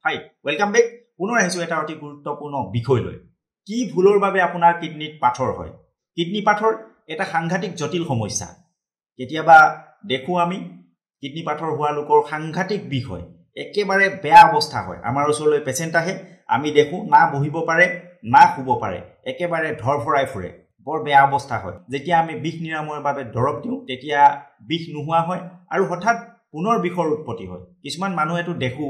hi welcome back পুনৰ আহিছো এটা অতি গুৰুত্বপূৰ্ণ বিষয় লৈ কি ভুলৰ বাবে আপোনাৰ কিডনিত পাথৰ হয় কিডনি পাথৰ এটা সাংঘাতিক জটিল সমস্যা কেতিয়াবা দেখো আমি কিডনি পাথৰ হোৱা লোকৰ সাংঘাতিক বিষ হয় একেবাৰে বেয়া অৱস্থা হয় আমাৰ ওচৰলৈ পেশেন্ট আহে আমি দেখো না বহিব পাৰে না শুব পাৰে একেবাৰে ধৰফৰাই ফুৰে বৰ বেয়া অৱস্থা হয় যেতিয়া আমি বিষ নিৰাময়ৰ বাবে দৰব দিওঁ তেতিয়া বিষ নোহোৱা হয় আৰু হঠাৎ পুনৰ বিষৰ উৎপত্তি হয় কিছুমান মানুহ এটো দেখো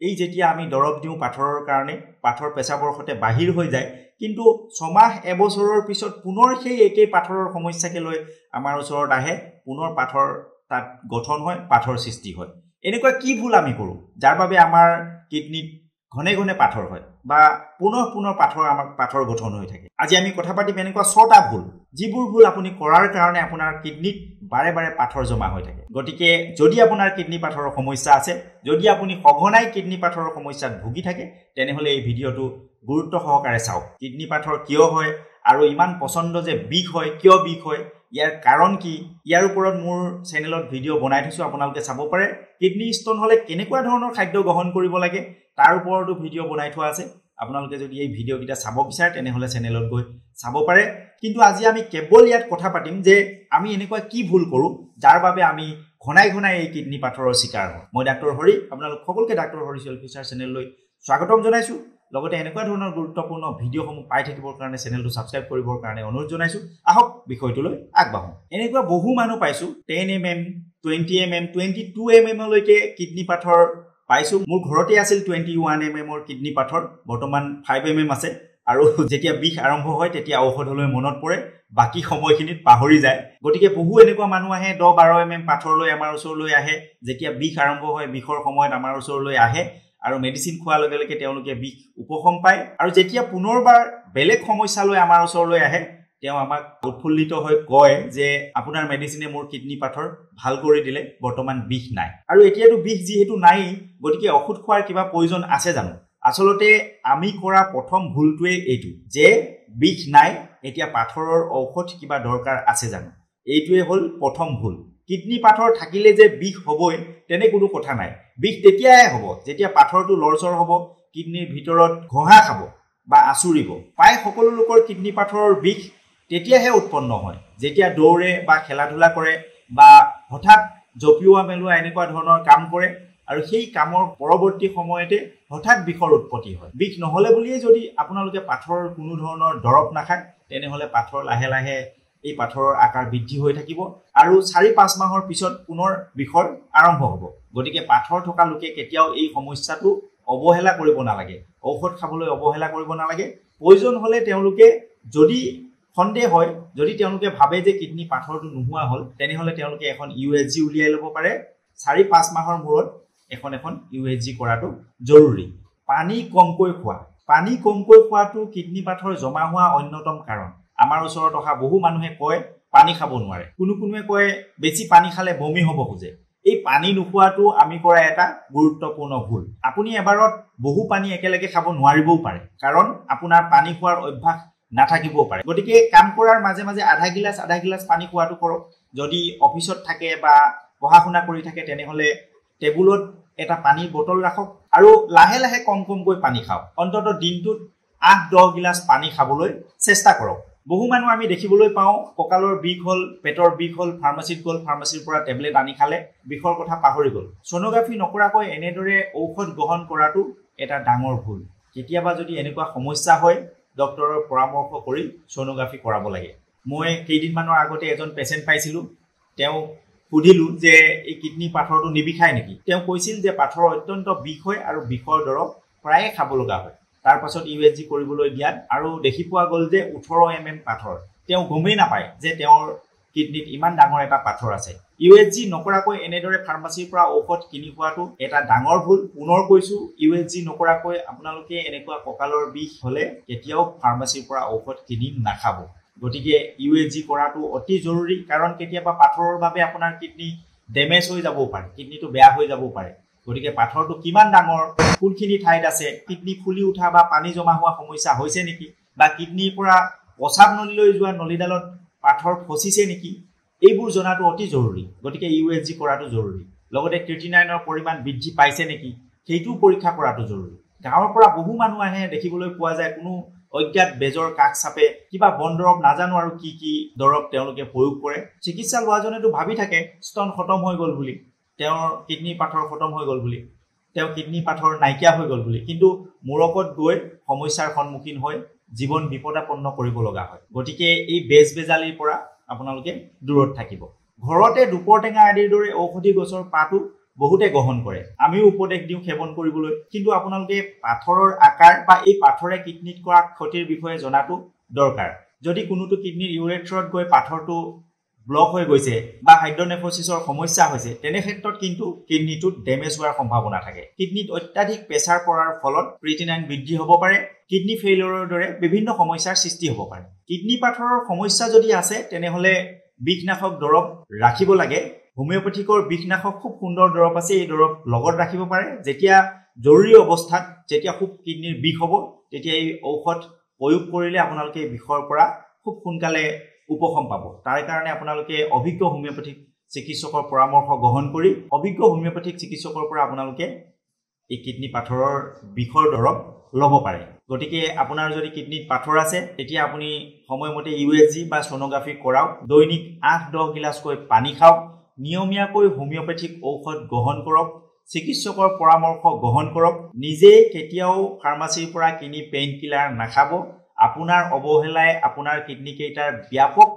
এই যেতিয়া আমি দৰব দিওঁ পাথৰৰ কাৰণে পাথৰ পেছাবৰ হতে বাহিৰ হৈ যায় কিন্তু ছমাহ এবছৰৰ পিছত পুনৰ সেই একেই পাথৰৰ সমস্যাকে লৈ আমাৰ ওচৰত আহে পুনৰ পাথৰ তাত গঠন হয় পাথৰ সৃষ্টি হয় এনেকুৱা কি ভুল আমি কৰো যাৰ বাবে আমাৰ কিডনিত ঘনে ঘনে পাথৰ হয় বা পুনৰ পাথৰ গঠন হৈ থাকে আজি আমি কথা পাতিম এনেকুৱা 6টা ভুল যিবোৰ ভুল আপুনি কৰাৰ কাৰণে আপোনাৰ কিডনিত বাৰে বাৰে পাথৰ জমা হৈ থাকে গতিকে যদি আপোনাৰ কিডনি পাথৰৰ সমস্যা আছে যদি আপুনি সঘনাই কিডনি পাথৰৰ সমস্যাত ভুগি থাকে তেনেহলে এই ভিডিওটো গুৰুত্ব সহকাৰে চাওক কিডনি পাথৰ কিয় হয় আৰু ইমান পছন্দ যে বিষ হয় কিয় বিষ হয় ইয়াৰ কাৰণ কি ইয়াৰ ওপৰত মোৰ চেনেলত ভিডিও বনাই থৈছো আপোনালোকে চাব পাৰে কিডনি ষ্টন হলে কেনেকুৱা ধৰণৰ খাদ্য গ্ৰহণ কৰিব লাগে তাৰ ওপৰতো ভিডিও বনাই থোৱা আছে আপোনালোকে যদি এই ভিডিও কিটা চাব বিচাৰে তেনেহলে চেনেলত গৈ চাব পাৰে কিন্তু আজি আমি কেৱল ইয়াত কথা পাতিম যে আমি এনেকুৱা কি ভুল কৰো যাৰ বাবে আমি ঘনাই ঘনাই এই কিডনি পাথৰৰ শিকাৰ হওঁ মই ডাক্তৰ হৰি আপোনালোক সকলোকে ডাক্তৰ হৰি সেলফিচাৰ চেনেললৈ স্বাগতম জনাইছো লগতে এনেকুৱা ধৰণৰ গুৰুত্বপূৰ্ণ ভিডিওসমূহ পাই থাকিবৰ কাৰণে চেনেলটো সাবস্ক্ৰাইব কৰিবৰ কাৰণে অনুৰোধ জনাইছো আহক বিষয়টোলৈ আগবাঢ়ো এনেকুৱা বহু মানুহ পাইছো 10 mm 20 mm 22 mm লৈকে কিডনি পাথৰ পাইছো মোৰ ঘৰতে আছিল 21 mm ৰ কিডনি পাথৰ বৰ্তমান 5 mm আছে আৰু যেতিয়া বিষ আৰম্ভ হয় তেতিয়া ঔষধলৈ মনত পৰে বাকি সময়খিনিত পাহৰি যায় গতিকে বহু এনেকুৱা মানুহ আহে 10-12 mm পাথৰলৈ আমাৰ ওচৰলৈ আহে যেতিয়া বিষ আৰম্ভ হয় বিষৰ সময়ত আমাৰ ওচৰলৈ আহে আৰু মেডিসিন খোৱাৰ লগে লগে তেওঁলোকে বিষ উপশম পায় আৰু যেতিয়া পুনৰবাৰ বেলেগ সমস্যা লৈ আমাৰ ওচৰলৈ আহে তেওঁ আমাক উৎফুল্লিত হৈ কয় যে আপোনাৰ মেডিসিনে মোৰ কিডনি পাথৰ ভাল কৰি দিলে বৰ্তমান বিষ নাই আৰু এতিয়াটো বিষ যিহেতু নাই গতিকে ঔষধ খোৱাৰ কিবা প্ৰয়োজন আছে জানো আসলতে আমি কৰা প্ৰথম ভুলটোৱে এইটো যে বিষ নাই এতিয়া পাথৰৰ ঔষধ কিবা দৰকাৰ আছে জানো এইটোৱে হল প্ৰথম ভুল কিডনি পাথৰ থাকিলে যে বিষ হবই তেনে কোনো কথা নাই বিষ তেতিয়াহে হ'ব যেতিয়া পাথৰটো লৰচৰ হ'ব কিডনিৰ ভিতৰত ঘোঁহা খাব বা আচুৰিব প্ৰায় সকলো লোকৰ কিডনি পাথৰৰ বিষ তেতিয়াহে উৎপন্ন হয় যেতিয়া দৌৰে বা খেলা-ধূলা কৰে বা হঠাৎ জপিওৱা মেলোৱা এনেকুৱা ধৰণৰ কাম কৰে আৰু সেই কামৰ পৰৱৰ্তী সময়তে হঠাৎ বিষৰ উৎপত্তি হয় বিষ নহলে বুলিয়ে যদি আপোনালোকে পাথৰৰ কোনো ধৰণৰ দৰব নাখায় তেনেহলে পাথৰ লাহে লাহে এই পাথৰৰ আকাৰ বৃদ্ধি হৈ থাকিব আৰু 4-5 মাহৰ পিছত পুনৰ বিষৰ আৰম্ভ হ'ব গতিকে পাথৰ থকা লোকে কেতিয়াও এই সমস্যাটো অৱহেলা কৰিব নালাগে ঔষধ খাবলৈ অৱহেলা কৰিব নালাগে প্ৰয়োজন হলে তেওঁলোকে যদি সন্দেহ হয় যদি তেওঁলোকে ভাবে যে কিডনি পাথৰটো নোহোৱা হল তেনেহলে তেওঁলোকে এখন ইউএসজি উলিয়াই ল'ব পাৰে 4-5 মাহৰ মূৰত এখন ইউএসজি কৰাটো জৰুৰী পানী কমকৈ খোৱাটো কিডনি পাথৰ জমা হোৱা অন্যতম কাৰণ আমাৰ ওচৰত অহা বহু মানুহে কয় পানী খাব নোৱাৰে কোনোৱে কয় বেছি পানী খালে বমি হ'ব খোজে এই পানী নোখোৱাটো আমি কৰা এটা গুৰুত্বপূৰ্ণ ভুল আপুনি এবাৰত বহু পানী একেলগে খাব নোৱাৰিবও পাৰে কাৰণ আপোনাৰ পানী খোৱাৰ অভ্যাস নাথাকিবও পাৰে গতিকে কাম কৰাৰ মাজে মাজে আধা গিলাচ পানী খোৱাটো কৰক যদি অফিচত থাকে বা পঢ়া শুনা কৰি থাকে তেনেহলে টেবুলত এটা পানীৰ বটল ৰাখক আৰু লাহে লাহে কমকৈ পানী খাওক অন্তত দিনটোত 8-10 গিলাচ পানী খাবলৈ চেষ্টা কৰক বহু মানুহ আমি দেখিবলৈ পাওঁ কঁকালৰ বিষ হল পেটৰ বিষ হল ফাৰ্মাসীত গল ফাৰ্মাসীৰ পৰা টেবলেট আনি খালে বিষৰ কথা পাহৰি গল সোনোগ্ৰাফি নকৰাকৈ এনেদৰে ঔষধ গ্ৰহণ কৰাটো এটা ডাঙৰ ভুল কেতিয়াবা যদি এনেকুৱা সমস্যা হয় ডক্টৰৰ পৰামৰ্শ কৰি সোনোগ্ৰাফি কৰাব লাগে মই কেইদিনমানৰ আগতে এজন পেশেন্ট পাইছিলো তেওঁ সুধিলো যে এই কিডনি পাথৰটো নিবিখায় নেকি তেওঁ কৈছিল যে পাথৰ অত্যন্ত বিষ হয় আৰু বিষৰ দৰব প্ৰায়ে খাব লগা হয় তাৰ পাছত ইউএসজি কৰিবলৈ দিয়াত আৰু দেখি পোৱা গল যে 18 mm পাথৰ তেওঁ গমেই নাপায় যে তেওঁৰ কিডনিত ইমান ডাঙৰ এটা পাথৰ আছে ইউএসজি নকৰাকৈ এনেদৰে ফাৰ্মাসীৰ পৰা ঔষধ কিনি খোৱাটো এটা ডাঙৰ ভুল পুনৰ কৈছো ইউএসজি নকৰাকৈ আপোনালোকে এনেকুৱা কঁকালৰ বিষ হলে কেতিয়াও ফাৰ্মাসীৰ পৰা ঔষধ কিনি নাখাব গতিকে ইউএসজি কৰাটো অতি জৰুৰী কাৰণ কেতিয়াবা পাথৰৰ বাবে আপোনাৰ কিডনি ড্যামেজ হৈ যাব পাৰে কিডনিটো বেয়া হৈ যাব পাৰে গতিকে পাথৰটো কিমান ডাঙৰ কোনখিনি ঠাইত আছে কিডনি ফুলি উঠা বা পানী জমা হোৱা সমস্যা হৈছে নেকি বা কিডনিৰ পৰা প্ৰসাৱ নলীলৈ যোৱা নলীডালত পাথৰ ফচিছে নেকি এইবোৰ জনাটো অতি জৰুৰী গতিকে ইউএসজি কৰাটো জৰুৰী লগতে ক্ৰিটিনাইনৰ পৰিমাণ বৃদ্ধি পাইছে নেকি সেইটো পৰীক্ষা কৰাটো জৰুৰী গাঁৱৰ পৰা বহু মানুহ আহে দেখিবলৈ পোৱা যায় কোনো অজ্ঞাত বেজৰ কাষ চাপে কিবা বন দৰৱ নাজানো আৰু কি দৰৱ তেওঁলোকে প্ৰয়োগ কৰে চিকিৎসা লোৱাজনেতো ভাবি থাকে স্তন খতম হৈ গ'ল বুলি তেওঁৰ কিডনি পাথৰ খতম হৈ গ'ল বুলি তেওঁ কিডনি পাথৰ নাইকিয়া হৈ গ'ল বুলি কিন্তু মূৰকত গৈ সমস্যাৰ সন্মুখীন হৈ জীৱন বিপদাপন্ন কৰিব লগা হয় গতিকে এই বেজালিৰ পৰা আপোনালোকে দূৰত থাকিব ঘৰতে দুপৰ টেঙা আদিৰ দৰে ঔষধি গছৰ পাতো বহুতে গ্ৰহণ কৰে আমিও উপদেশ দিওঁ সেৱন কৰিবলৈ কিন্তু আপোনালোকে পাথৰৰ আকাৰ বা এই পাথৰে কিডনিত কৰা ক্ষতিৰ বিষয়ে জনাটো দৰকাৰ যদি কোনোটো কিডনিৰ ইউৰেথ্ৰত গৈ পাথৰটো ব্লক হৈ গৈছে বা হাইড্ৰনেফ্ৰছিছৰ সমস্যা হৈছে তেনে ক্ষেত্ৰত কিন্তু কিডনিটো ড্যামেজ হোৱাৰ সম্ভাৱনা থাকে কিডনিত অত্যাধিক প্ৰেছাৰ পৰাৰ ফলত ক্ৰিয়েটিনাইন বৃদ্ধি হ'ব পাৰে কিডনি ফেইলিয়ৰৰ দৰে বিভিন্ন সমস্যাৰ সৃষ্টি হ'ব পাৰে কিডনি পাথৰৰ সমস্যা যদি আছে তেনেহলে বিষনাশক দৰৱ ৰাখিব লাগে হোমিওপ্যাথিকৰ বিষনাশক খুব সুন্দৰ দৰৱ আছে এই দৰৱ লগত ৰাখিব পাৰে যেতিয়া জৰুৰী অৱস্থাত যেতিয়া খুব কিডনিৰ বিষ হ'ব তেতিয়া এই ঔষধ প্ৰয়োগ কৰিলে আপোনালোকে বিষৰ পৰা খুব সোনকালে উপশম পাব তাৰ কাৰণে আপোনালোকে অভিজ্ঞ হোমিওপ্যাথিক চিকিৎসকৰ পৰামৰ্শ গ্ৰহণ কৰি অভিজ্ঞ হোমিওপ্যাথিক চিকিৎসকৰ পৰা আপোনালোকে এই কিডনি পাথৰৰ বিষৰ দৰৱ ল'ব পাৰে গতিকে আপোনাৰ যদি কিডনিত পাথৰ আছে তেতিয়া আপুনি সময়মতে ইউএসজি বা সোনোগ্ৰাফি কৰাওক দৈনিক 8-10 গিলাছকৈ পানী খাওক নিয়মীয়াকৈ হোমিওপ্যাথিক ঔষধ গ্ৰহণ কৰক চিকিৎসকৰ পৰামৰ্শ গ্ৰহণ কৰক নিজে কেতিয়াও ফাৰ্মাসীৰ পৰা কিনি পেইন কিলাৰ নাখাব আপোনাৰ অৱহেলাই আপোনাৰ কিডনি কেইটাৰ ব্যাপক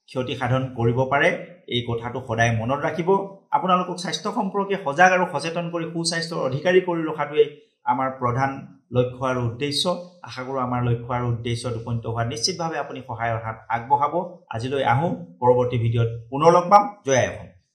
ক্ষতি সাধন কৰিব পাৰে এই কথাটো সদায় মনত ৰাখিব আপোনালোকক স্বাস্থ্য সম্পৰ্কে সজাগ আৰু সচেতন কৰি সুস্বাস্থ্যৰ অধিকাৰী কৰি ৰখাটোৱে আমাৰ প্ৰধান লক্ষ্য আৰু উদ্দেশ্য আশা কৰোঁ আমাৰ লক্ষ্য আৰু উদ্দেশ্যত উপনীত হোৱা নিশ্চিতভাৱে আপুনি সহায়ৰ হাত আগবঢ়াব আজিলৈ আহো পৰৱৰ্তী ভিডিঅ'ত পুনৰ লগ পাম জয় আই অসম